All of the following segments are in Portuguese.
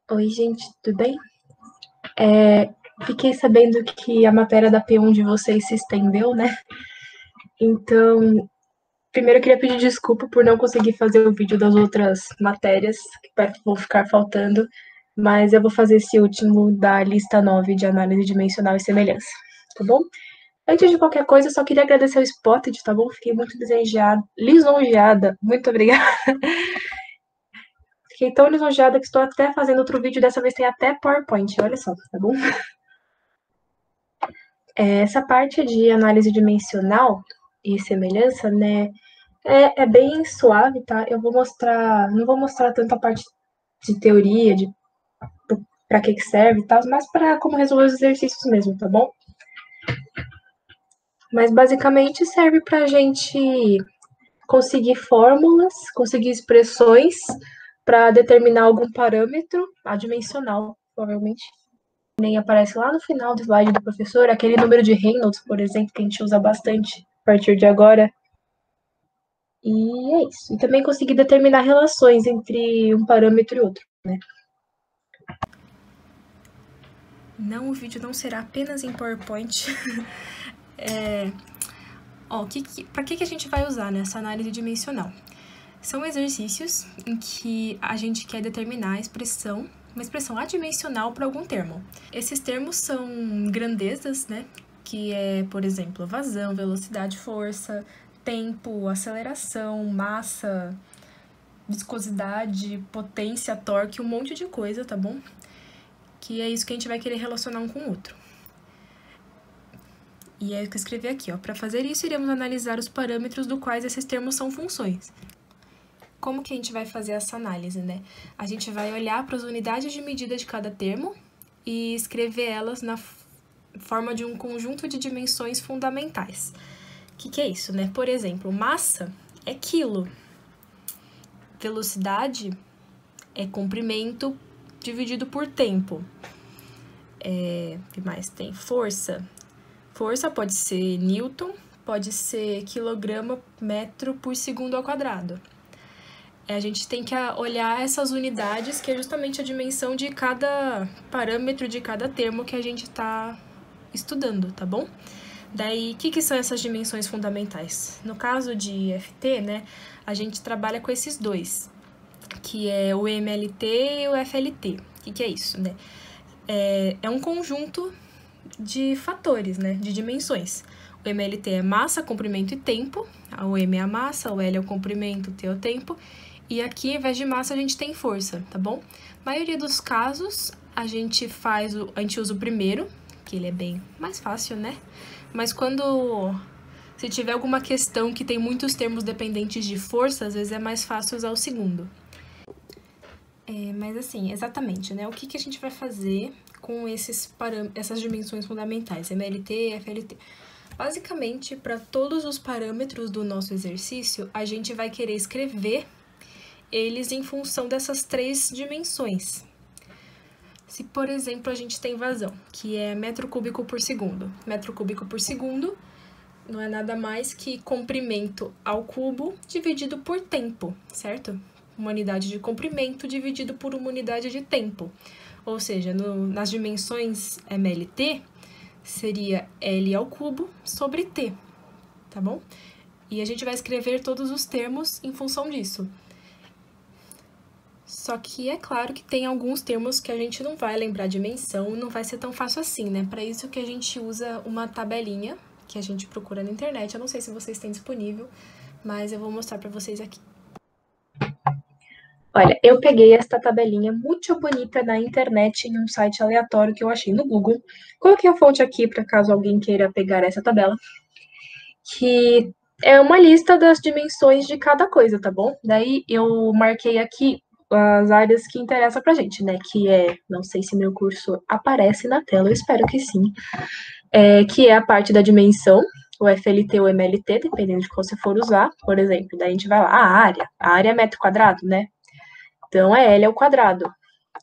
Oi, gente, tudo bem? Fiquei sabendo que a matéria da P1 de vocês se estendeu, né? Então, primeiro eu queria pedir desculpa por não conseguir fazer o vídeo das outras matérias que vão ficar faltando, mas eu vou fazer esse último da lista 9 de análise dimensional e semelhança, tá bom? Antes de qualquer coisa, eu só queria agradecer o Spotted, tá bom? Fiquei muito lisonjeada, muito obrigada. Fiquei tão lisonjeada que estou até fazendo outro vídeo, dessa vez tem até PowerPoint, olha só, tá bom? Essa parte de análise dimensional e semelhança, né, é bem suave, tá? Eu vou mostrar, não vou mostrar tanto a parte de teoria, de para que serve e tal, mas para como resolver os exercícios mesmo, tá bom? Mas basicamente serve para a gente conseguir fórmulas, conseguir expressões para determinar algum parâmetro adimensional, provavelmente. Nem aparece lá no final do slide do professor, aquele número de Reynolds, por exemplo, que a gente usa bastante a partir de agora. E é isso. E também conseguir determinar relações entre um parâmetro e outro, né? Não, o vídeo não será apenas em PowerPoint. Para que a gente vai usar nessa análise dimensional? São exercícios em que a gente quer determinar uma expressão adimensional para algum termo. Esses termos são grandezas, né? Que é, por exemplo, vazão, velocidade, força, tempo, aceleração, massa, viscosidade, potência, torque, um monte de coisa, tá bom? Que é isso que a gente vai querer relacionar um com o outro. E é o que eu escrevi aqui, ó. Para fazer isso, iremos analisar os parâmetros do quais esses termos são funções. Como que a gente vai fazer essa análise, né? A gente vai olhar para as unidades de medida de cada termo e escrever elas na forma de um conjunto de dimensões fundamentais. O que é isso, né? Por exemplo, massa é quilo. Velocidade é comprimento dividido por tempo. O que mais tem? Força. Força pode ser newton, pode ser quilograma metro por segundo ao quadrado. A gente tem que olhar essas unidades, que é justamente a dimensão de cada parâmetro, de cada termo que a gente está estudando, tá bom? Daí, o que são essas dimensões fundamentais? No caso de FT, né, a gente trabalha com esses dois, que é o MLT e o FLT. O que é isso, né? É um conjunto de fatores, né, de dimensões. O MLT é massa, comprimento e tempo, o M é a massa, o L é o comprimento, o T é o tempo, e aqui, ao invés de massa, a gente tem força, tá bom? Na maioria dos casos, a gente usa o primeiro, que ele é bem mais fácil, né? Mas se tiver alguma questão que tem muitos termos dependentes de força, às vezes é mais fácil usar o segundo. Mas assim, exatamente, né? O que a gente vai fazer com essas dimensões fundamentais, MLT e FLT? Basicamente, para todos os parâmetros do nosso exercício, a gente vai querer escrever eles em função dessas três dimensões. Se, por exemplo, a gente tem vazão, que é metro cúbico por segundo. Metro cúbico por segundo não é nada mais que comprimento ao cubo dividido por tempo, certo? Uma unidade de comprimento dividido por uma unidade de tempo. Ou seja, nas dimensões MLT, seria L ao cubo sobre T, tá bom? E a gente vai escrever todos os termos em função disso. Só que é claro que tem alguns termos que a gente não vai lembrar a dimensão, não vai ser tão fácil assim, né? Para isso que a gente usa uma tabelinha que a gente procura na internet. Eu não sei se vocês têm disponível, mas eu vou mostrar para vocês aqui. Olha, eu peguei esta tabelinha muito bonita na internet em um site aleatório que eu achei no Google. Coloquei a fonte aqui para caso alguém queira pegar essa tabela, que é uma lista das dimensões de cada coisa, tá bom? Daí eu marquei aqui as áreas que interessam pra gente, né? Que é, não sei se meu curso aparece na tela, eu espero que sim. Que é a parte da dimensão, o FLT ou MLT, dependendo de qual você for usar. Por exemplo, daí a gente vai lá, a área é metro quadrado, né? Então é L ao quadrado,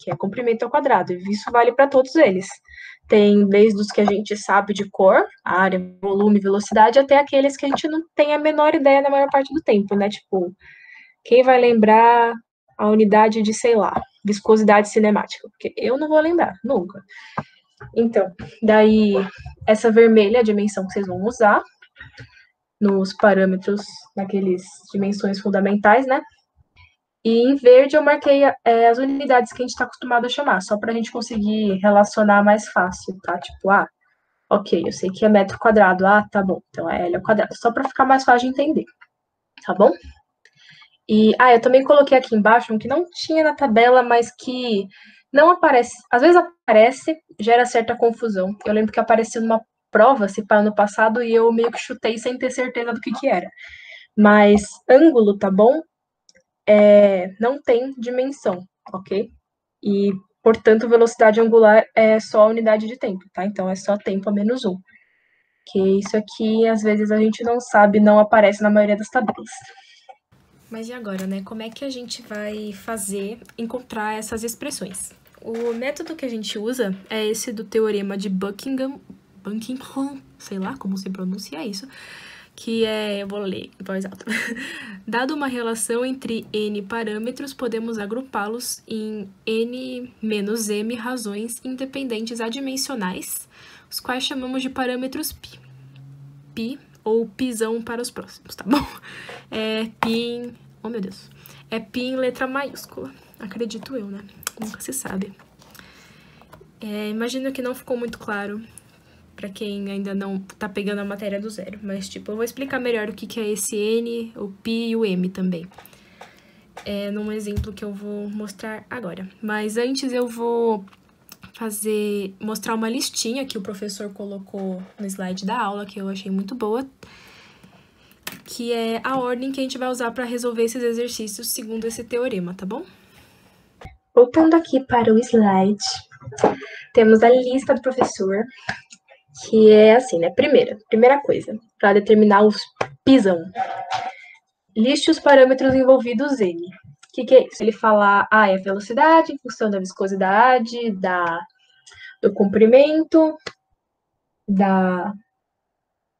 que é comprimento ao quadrado, e isso vale para todos eles. Tem desde os que a gente sabe de cor, área, volume, velocidade, até aqueles que a gente não tem a menor ideia na maior parte do tempo, né? Tipo, quem vai lembrar a unidade de, sei lá, viscosidade cinemática, porque eu não vou lembrar, nunca. Então, daí, essa vermelha é a dimensão que vocês vão usar nos parâmetros, naqueles dimensões fundamentais, né? E em verde eu marquei as unidades que a gente está acostumado a chamar, só para a gente conseguir relacionar mais fácil, tá? Tipo, ok, eu sei que é metro quadrado, tá bom, então é L ao quadrado, só para ficar mais fácil de entender, tá bom? E, eu também coloquei aqui embaixo um que não tinha na tabela, mas que não aparece, às vezes aparece, gera certa confusão. Eu lembro que apareceu numa prova, se pá, ano passado, e eu meio que chutei sem ter certeza do que era. Mas ângulo, tá bom? Não tem dimensão, ok? E, portanto, velocidade angular é só a unidade de tempo, tá? Então, é só tempo a menos 1. Que isso aqui, às vezes, a gente não sabe, não aparece na maioria das tabelas. Mas e agora, né? Como é que a gente vai encontrar essas expressões? O método que a gente usa é esse do teorema de Buckingham, sei lá como se pronuncia isso, que eu vou ler em voz alta. Dado uma relação entre n parâmetros, podemos agrupá-los em n-m razões independentes adimensionais, os quais chamamos de parâmetros π. Π ou pisão para os próximos, tá bom? Oh, meu Deus. É π em letra maiúscula. Acredito eu, né? Nunca se sabe. Imagino que não ficou muito claro para quem ainda não tá pegando a matéria do zero. Mas, eu vou explicar melhor o que é esse N, o π e o M também. Num exemplo que eu vou mostrar agora. Mas antes eu vou mostrar uma listinha que o professor colocou no slide da aula, que eu achei muito boa, que é a ordem que a gente vai usar para resolver esses exercícios segundo esse teorema, tá bom? Voltando aqui para o slide, temos a lista do professor, que é assim, né? Primeira coisa, para determinar os pisão. Liste os parâmetros envolvidos N. O que é isso? Ele fala, é a velocidade em função da viscosidade, do comprimento, da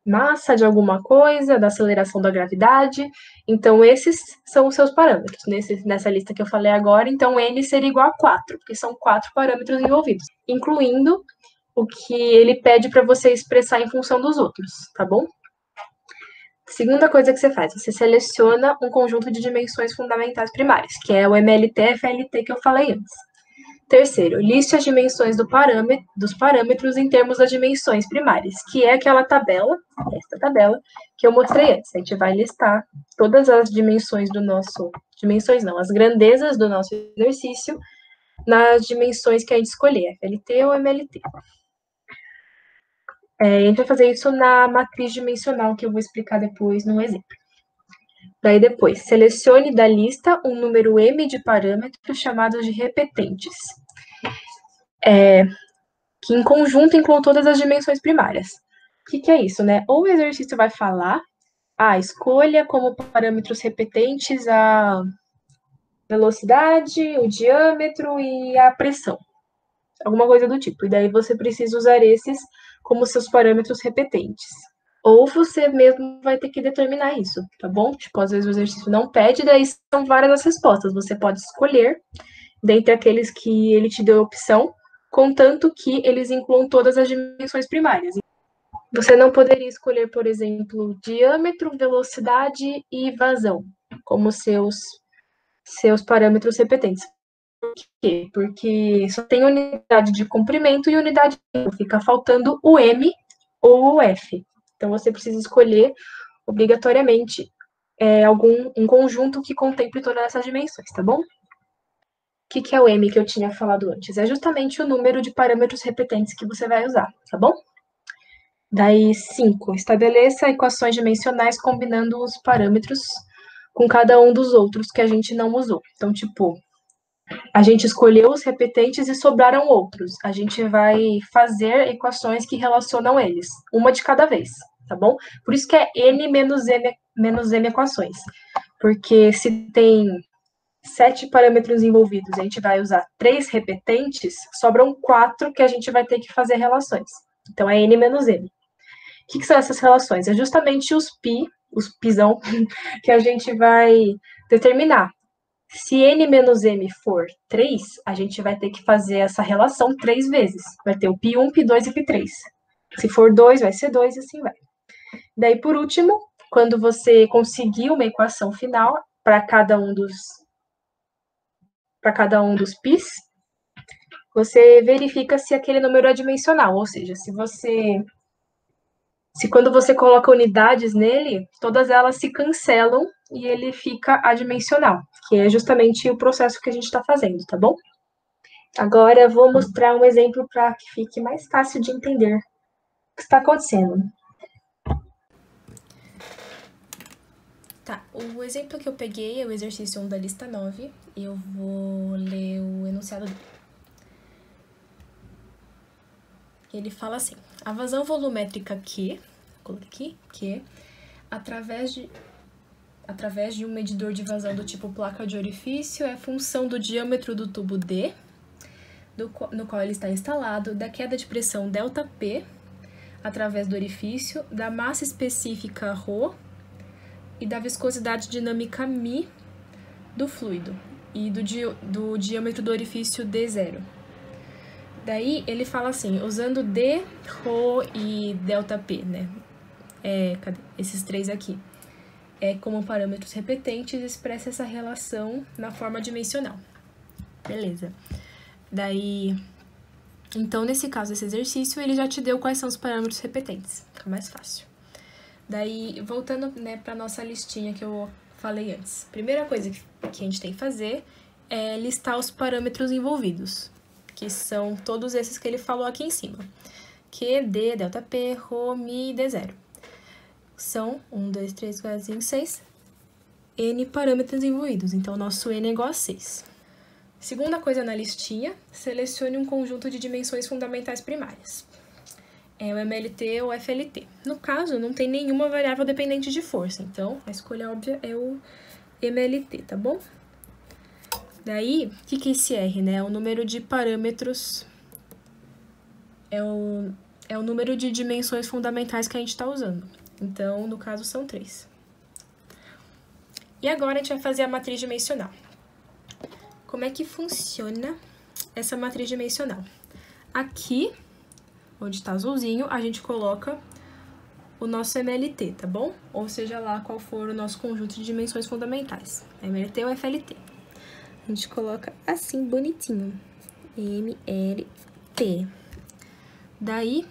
massa de alguma coisa, da aceleração da gravidade. Então, esses são os seus parâmetros. Nessa lista que eu falei agora, então, N seria igual a 4, porque são 4 parâmetros envolvidos, incluindo o que ele pede para você expressar em função dos outros, tá bom? Segunda coisa que você faz, você seleciona um conjunto de dimensões fundamentais primárias, que é o MLT e FLT que eu falei antes. Terceiro, liste as dimensões dos parâmetros em termos das dimensões primárias, que é aquela tabela, essa tabela, que eu mostrei antes. A gente vai listar todas as dimensões as grandezas do nosso exercício nas dimensões que a gente escolher, FLT ou MLT. A gente vai fazer isso na matriz dimensional, que eu vou explicar depois no exemplo. Daí depois, selecione da lista um número M de parâmetros chamados de repetentes, que em conjunto incluam todas as dimensões primárias. O que é isso, né? Ou o exercício vai falar, escolha como parâmetros repetentes a velocidade, o diâmetro e a pressão. Alguma coisa do tipo. E daí você precisa usar esses como seus parâmetros repetentes. Ou você mesmo vai ter que determinar isso, tá bom? Às vezes o exercício não pede, daí são várias as respostas. Você pode escolher dentre aqueles que ele te deu a opção, contanto que eles incluam todas as dimensões primárias. Você não poderia escolher, por exemplo, diâmetro, velocidade e vazão como seus parâmetros repetentes. Por quê? Porque só tem unidade de comprimento e unidade de tempo. Fica faltando o M ou o F. Então, você precisa escolher, obrigatoriamente, um conjunto que contemple todas essas dimensões, tá bom? O que é o M que eu tinha falado antes? É justamente o número de parâmetros repetentes que você vai usar, tá bom? Daí, 5. Estabeleça equações dimensionais combinando os parâmetros com cada um dos outros que a gente não usou. Então, a gente escolheu os repetentes e sobraram outros. A gente vai fazer equações que relacionam eles, uma de cada vez, tá bom? Por isso que é N menos M equações. Porque se tem 7 parâmetros envolvidos, a gente vai usar 3 repetentes, sobram 4 que a gente vai ter que fazer relações. Então, é N menos M. O que são essas relações? É justamente os pisão, que a gente vai determinar. Se n menos m for 3, a gente vai ter que fazer essa relação 3 vezes. Vai ter o π1, π2 e π3. Se for 2, vai ser 2 e assim vai. Daí, por último, quando você conseguir uma equação final para cada um dos π's, você verifica se aquele número é dimensional, ou seja, se quando você coloca unidades nele, todas elas se cancelam e ele fica adimensional, que é justamente o processo que a gente está fazendo, tá bom? Agora eu vou mostrar um exemplo para que fique mais fácil de entender o que está acontecendo. Tá, o exemplo que eu peguei é o exercício 1 da lista 9, e eu vou ler o enunciado dele. Ele fala assim: a vazão volumétrica Q, coloquei aqui, Q, através de um medidor de vazão do tipo placa de orifício é função do diâmetro do tubo D, no qual ele está instalado, da queda de pressão ΔP, através do orifício, da massa específica ρ e da viscosidade dinâmica μ do fluido e do diâmetro do orifício D0. Daí ele fala assim, usando D, ρ e ΔP, né? Cadê? Esses três aqui. Como parâmetros repetentes, expressa essa relação na forma dimensional. Beleza. Daí, então, nesse caso, esse exercício, ele já te deu quais são os parâmetros repetentes. Fica mais fácil. Daí, voltando, né, para nossa listinha que eu falei antes. Primeira coisa que a gente tem que fazer é listar os parâmetros envolvidos, que são todos esses que ele falou aqui em cima. Q, D, ΔP, ρ, μ e D0. São 1, 2, 3, 4, 5, 6 N parâmetros envolvidos. Então, nosso N é igual a 6. Segunda coisa na listinha, selecione um conjunto de dimensões fundamentais primárias. É o MLT ou FLT. No caso, não tem nenhuma variável dependente de força, então a escolha óbvia é o MLT, tá bom? Daí, o que é esse R, né? É o número de parâmetros, é o número de dimensões fundamentais que a gente está usando. Então, no caso, são 3. E agora a gente vai fazer a matriz dimensional. Como é que funciona essa matriz dimensional? Aqui, onde está azulzinho, a gente coloca o nosso MLT, tá bom? Ou seja lá qual for o nosso conjunto de dimensões fundamentais, MLT ou FLT. A gente coloca assim, bonitinho, MLT. Daí,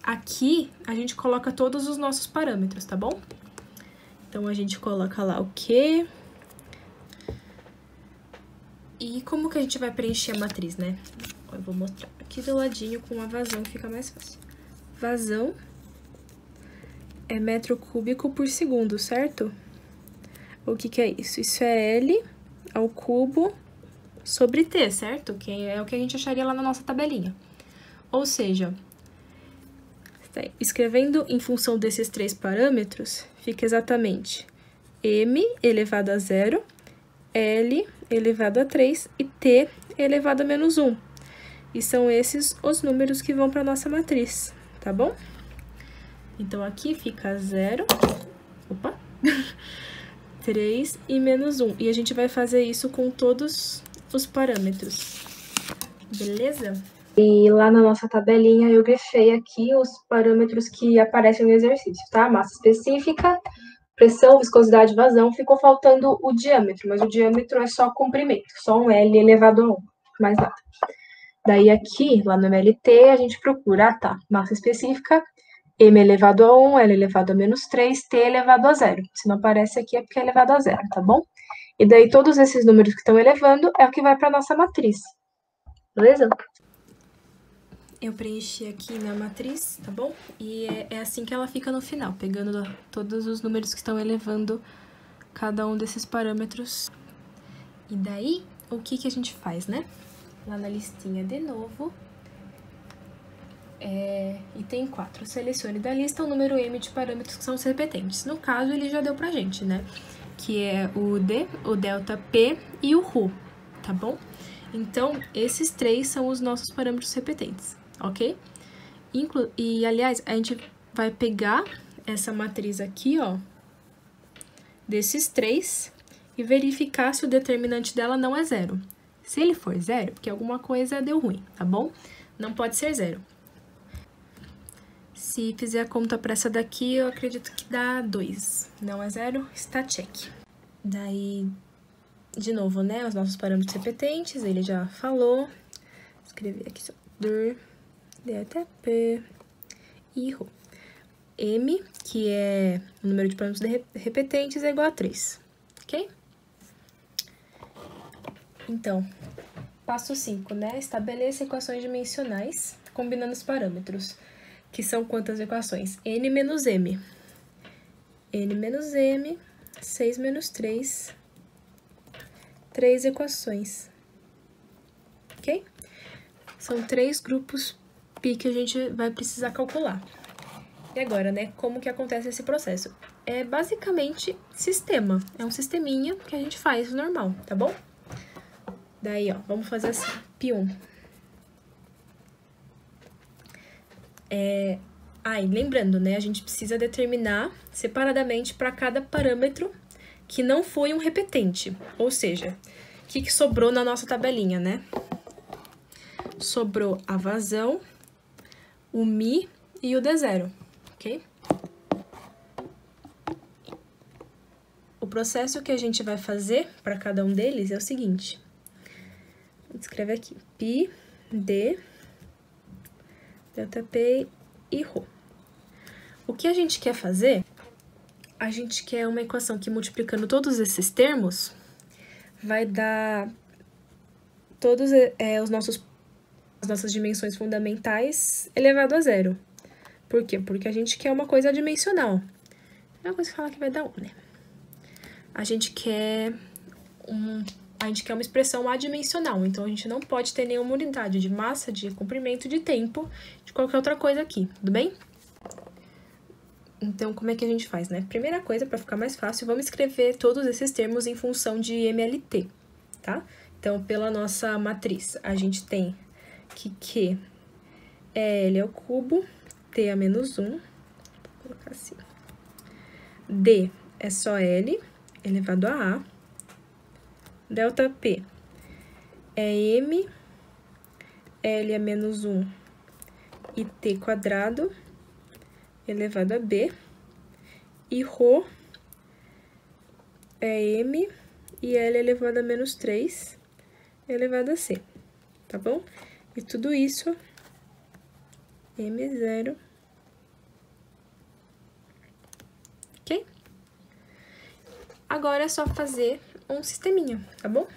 aqui, a gente coloca todos os nossos parâmetros, tá bom? Então, a gente coloca lá o Q. E como que a gente vai preencher a matriz, né? Eu vou mostrar aqui do ladinho com a vazão, que fica mais fácil. Vazão é metro cúbico por segundo, certo? O que é isso? Isso é L ao cubo sobre T, certo? Que é o que a gente acharia lá na nossa tabelinha. Ou seja, escrevendo em função desses 3 parâmetros, fica exatamente m elevado a 0, L elevado a 3 e T elevado a menos 1. E são esses os números que vão para a nossa matriz, tá bom? Então, aqui fica 0, 3 e menos 1. E a gente vai fazer isso com todos os parâmetros, beleza? E lá na nossa tabelinha eu grifei aqui os parâmetros que aparecem no exercício, tá? Massa específica, pressão, viscosidade, vazão. Ficou faltando o diâmetro, mas o diâmetro é só comprimento, só um L elevado a 1, mais nada. Daí aqui, lá no MLT, a gente procura, massa específica, M elevado a 1, L elevado a menos 3, T elevado a 0. Se não aparece aqui é porque é elevado a 0, tá bom? E daí todos esses números que estão elevando é o que vai para a nossa matriz, beleza? Eu preenchi aqui na matriz, tá bom? E é assim que ela fica no final, pegando todos os números que estão elevando cada um desses parâmetros. E daí, o que a gente faz, né? Lá na listinha de novo, item 4. Selecione da lista o número M de parâmetros que são os repetentes. No caso, ele já deu pra gente, né? Que é o D, o ΔP e o ρ, tá bom? Então, esses 3 são os nossos parâmetros repetentes, ok? E, aliás, a gente vai pegar essa matriz aqui, ó, desses 3, e verificar se o determinante dela não é zero. Se ele for zero, porque alguma coisa deu ruim, tá bom? Não pode ser zero. Se fizer a conta para essa daqui, eu acredito que dá 2. Não é zero, está check. Daí, de novo, né, os nossos parâmetros repetentes, ele já falou. Escrever aqui só delta P e ρ. M, que é o número de parâmetros repetentes, é igual a 3, ok? Então, passo 5, né? Estabeleça equações dimensionais combinando os parâmetros, que são quantas equações? N menos M. N menos M, 6 menos 3, 3 equações, ok? São 3 grupos π que a gente vai precisar calcular. E agora, né, como que acontece esse processo? É basicamente sistema, é um sisteminha que a gente faz normal, tá bom? Daí, ó, vamos fazer assim, π1. E lembrando, né, a gente precisa determinar separadamente para cada parâmetro que não foi um repetente, ou seja, o que sobrou na nossa tabelinha, né? Sobrou a vazão, o μ e o D0, ok? O processo que a gente vai fazer para cada um deles é o seguinte. Escreve aqui, π, d, delta P e ρ. O que a gente quer fazer? A gente quer uma equação que, multiplicando todos esses termos, vai dar todos as nossas dimensões fundamentais elevado a zero. Por quê? Porque a gente quer uma coisa adimensional. Não é uma coisa que fala que vai dar 1, né? A gente quer uma expressão adimensional, então a gente não pode ter nenhuma unidade de massa, de comprimento, de tempo, de qualquer outra coisa aqui, tudo bem? Então, como é que a gente faz, né? Primeira coisa, para ficar mais fácil, vamos escrever todos esses termos em função de MLT, tá? Então, pela nossa matriz, a gente tem que Q é L ao cubo, T a menos 1, vou colocar assim. D é só L elevado a A. Delta P é M, L a menos 1 e T quadrado elevado a B. E ρ é M e L elevado a menos 3 elevado a C, tá bom? E tudo isso, M0, ok? Agora é só fazer um sisteminha, tá bom?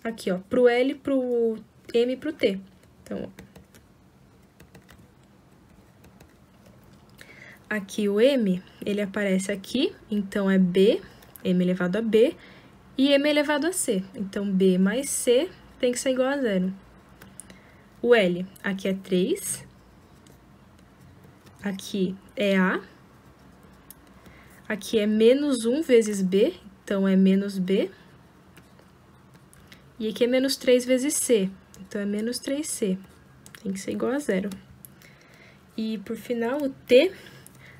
Aqui, ó, pro L, pro M e pro T. Então, ó. Aqui o M, ele aparece aqui, então é B, M elevado a B, e M elevado a C. Então, B mais C tem que ser igual a 0. O L, aqui é 3, aqui é A, aqui é menos 1 vezes B, então é menos B, e aqui é menos 3 vezes C, então é menos 3C, tem que ser igual a 0. E, por final, o T,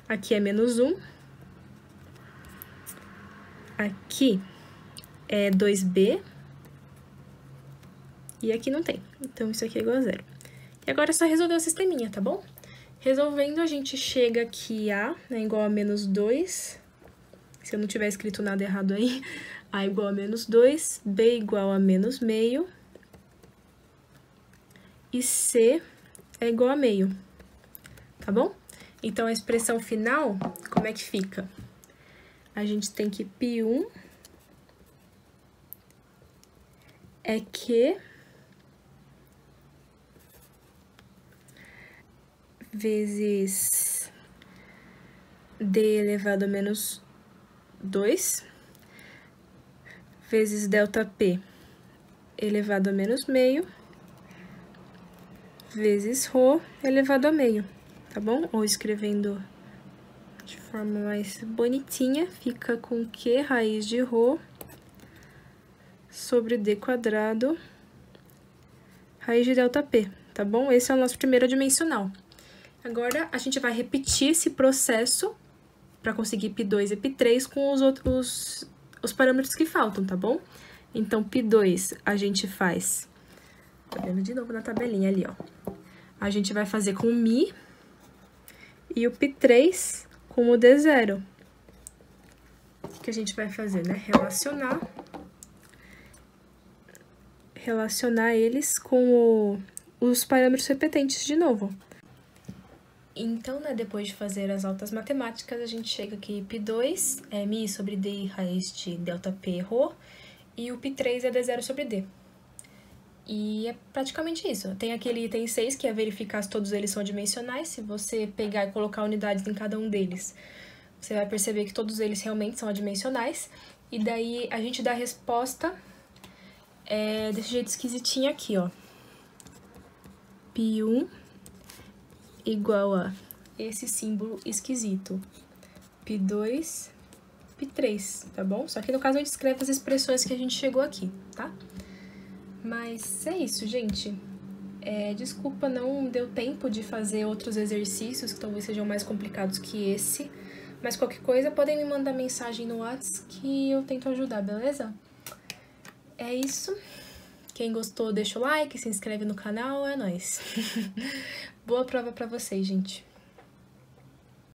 aqui é menos 1, aqui é 2B, e aqui não tem, então isso aqui é igual a 0. E agora é só resolver o sisteminha, tá bom? Resolvendo, a gente chega aqui A, né, igual a menos 2, se eu não tiver escrito nada errado aí, A igual a menos 2, B igual a menos meio, e C é igual a meio, tá bom? Então, a expressão final, como é que fica? A gente tem que π1 é Q vezes D elevado a menos 2 vezes delta P elevado a menos meio vezes ρ elevado a meio, tá bom? Ou escrevendo de forma mais bonitinha, fica com Q raiz de ρ sobre D quadrado raiz de delta P, tá bom? Esse é o nosso primeiro dimensional. Agora, a gente vai repetir esse processo para conseguir π2 e π3 com os parâmetros que faltam, tá bom? Então, π2 a gente faz... Tô vendo de novo na tabelinha ali, ó. A gente vai fazer com o Mi e o π3 com o D0. O que a gente vai fazer, né? Relacionar eles com os parâmetros repetentes de novo. Então, né, depois de fazer as altas matemáticas, a gente chega aqui, π2 é Mi sobre D raiz de ΔP Rho, e o π3 é D0 sobre D. E é praticamente isso. Tem aquele item 6, que é verificar se todos eles são adimensionais. Se você pegar e colocar unidades em cada um deles, você vai perceber que todos eles realmente são adimensionais. E daí a gente dá a resposta desse jeito esquisitinho aqui, ó. π1 igual a esse símbolo esquisito. π2, π3, tá bom? Só que no caso a gente escreve as expressões que a gente chegou aqui, tá? Mas é isso, gente. Desculpa, não deu tempo de fazer outros exercícios que talvez sejam mais complicados que esse. Mas qualquer coisa, podem me mandar mensagem no WhatsApp que eu tento ajudar, beleza? É isso. Quem gostou, deixa o like, se inscreve no canal, é nóis. Boa prova pra vocês, gente.